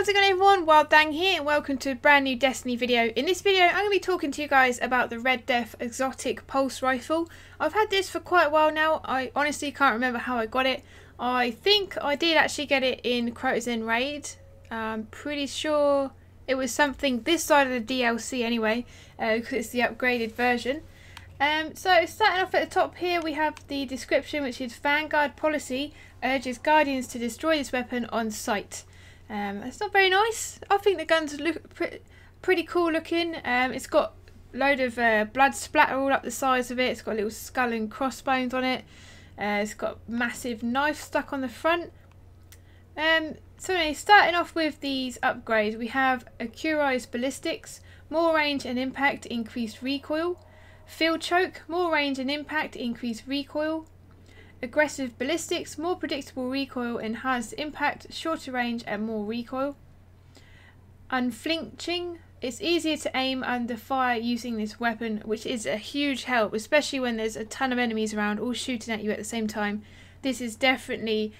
How's it going everyone? WildeThang here and welcome to a brand new Destiny video. In this video I'm going to be talking to you guys about the Red Death exotic pulse rifle. I've had this for quite a while now. I honestly can't remember how I got it. I think I did actually get it in Cooperative raid. I'm pretty sure it was something this side of the DLC anyway, because it's the upgraded version. So starting off at the top here we have the description, which is Vanguard policy urges Guardians to destroy this weapon on sight. It's not very nice. I think the guns look pretty cool looking. It's got a load of blood splatter all up the sides of it. It's got a little skull and crossbones on it. It's got a massive knife stuck on the front. So anyway, starting off with these upgrades, we have Accurized ballistics, more range and impact, increased recoil. Field choke, more range and impact, increased recoil. Aggressive ballistics, more predictable recoil, enhanced impact, shorter range and more recoil. Unflinching, it's easier to aim under fire using this weapon, which is a huge help, especially when there's a ton of enemies around all shooting at you at the same time. This is definitely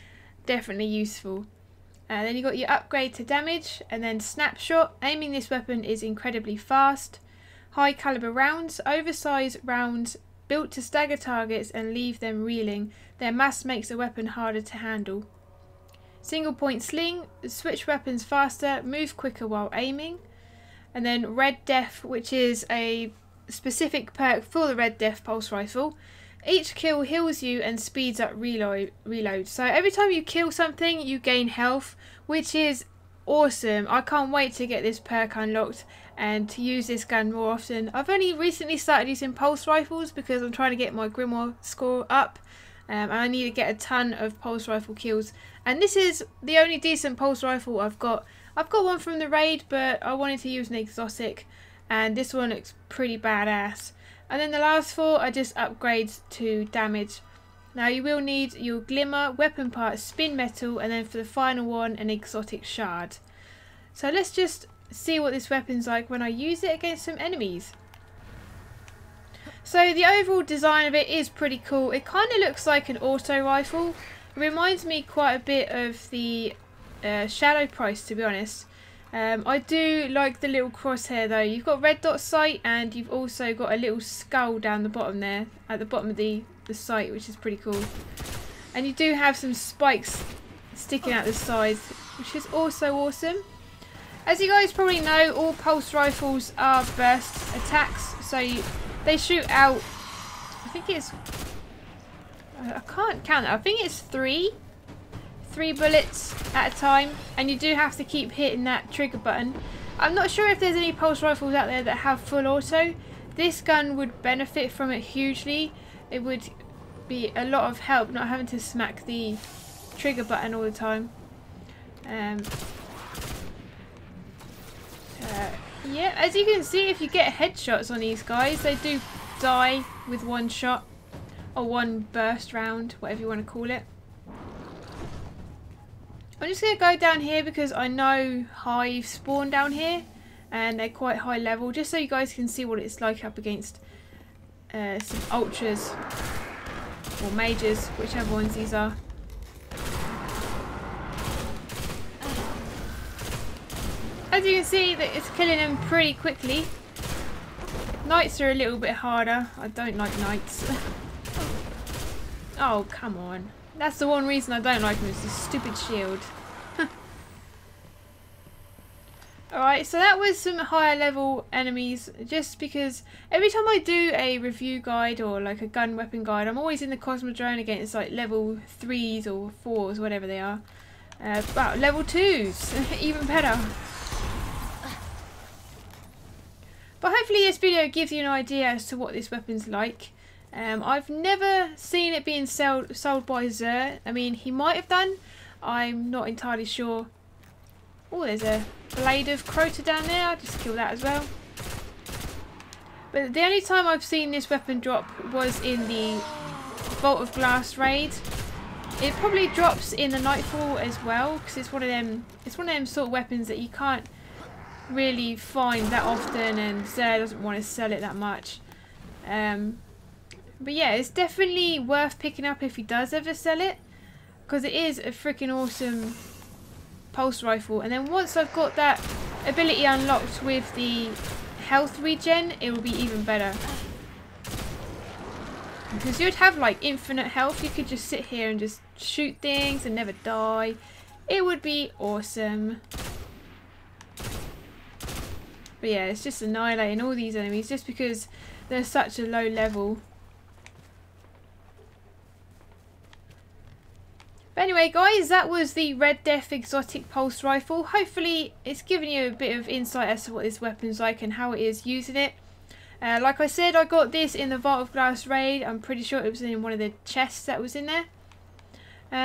useful. Then you got your upgrade to damage, and then snapshot. Aiming this weapon is incredibly fast. High caliber rounds, oversized rounds built to stagger targets and leave them reeling. Their mass makes the weapon harder to handle. Single point sling, switch weapons faster, move quicker while aiming. And then Red Death, which is a specific perk for the Red Death pulse rifle. Each kill heals you and speeds up reload. So every time you kill something you gain health, which is awesome. I can't wait to get this perk unlocked and to use this gun more often. I've only recently started using pulse rifles because I'm trying to get my Grimoire score up, and I need to get a ton of pulse rifle kills, and this is the only decent pulse rifle I've got. I've got one from the raid, but I wanted to use an exotic, and this one looks pretty badass. And then the last four are just upgrades to damage. Now you will need your glimmer, weapon parts, spin metal, and then for the final one an exotic shard. So let's just see what this weapon's like when I use it against some enemies. So the overall design of it is pretty cool. It kind of looks like an auto rifle. It reminds me quite a bit of the Shadow Price, to be honest. I do like the little crosshair though. You've got red dot sight, and you've also got a little skull down the bottom there, at the bottom of the sight, which is pretty cool. And you do have some spikes sticking out the sides, which is also awesome. As you guys probably know, all pulse rifles are burst attacks, so they shoot out, I think it's, I can't count it, I think it's three bullets at a time, and you do have to keep hitting that trigger button. I'm not sure if there's any pulse rifles out there that have full auto. This gun would benefit from it hugely. It would be a lot of help not having to smack the trigger button all the time. Yeah, as you can see, if you get headshots on these guys, they do die with one shot, or one burst round, whatever you want to call it. I'm just going to go down here because I know hives spawn down here and they're quite high level, just so you guys can see what it's like up against some ultras or mages, whichever ones these are. As you can see, that it's killing them pretty quickly. Knights are a little bit harder. I don't like knights. Oh, come on. That's the one reason I don't like them, is this stupid shield. Alright, so that was some higher level enemies, just because every time I do a review guide or like a gun weapon guide, I'm always in the Cosmodrome against like level 3s or 4s, whatever they are. But level 2s, even better. But hopefully this video gives you an idea as to what this weapon's like. I've never seen it being sold by Zer. I mean, he might have done. I'm not entirely sure. Oh, there's a blade of Crota down there. I'll just kill that as well. But the only time I've seen this weapon drop was in the Vault of Glass raid. It probably drops in the Nightfall as well, because it's one of them. It's one of them sort of weapons that you can't really find that often, and Zer doesn't want to sell it that much. But yeah, it's definitely worth picking up if he does ever sell it, because it is a freaking awesome pulse rifle, and then once I've got that ability unlocked with the health regen, it will be even better. Because you'd have like infinite health, you could just sit here and just shoot things and never die. It would be awesome. But yeah, it's just annihilating all these enemies just because they're such a low level. But anyway guys, that was the Red Death exotic pulse rifle. Hopefully it's given you a bit of insight as to what this weapon's like and how it is using it. Like I said, I got this in the Vault of Glass raid. I'm pretty sure it was in one of the chests that was in there.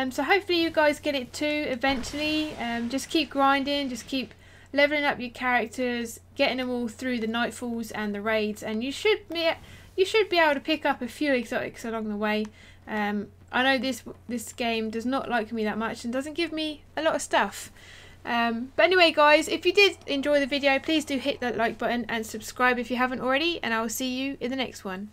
So hopefully you guys get it too eventually. Just keep grinding, just keep leveling up your characters, getting them all through the nightfalls and the raids, and you should be able to pick up a few exotics along the way. I know this game does not like me that much and doesn't give me a lot of stuff. But anyway guys, if you did enjoy the video, please do hit that like button and subscribe if you haven't already, and I will see you in the next one.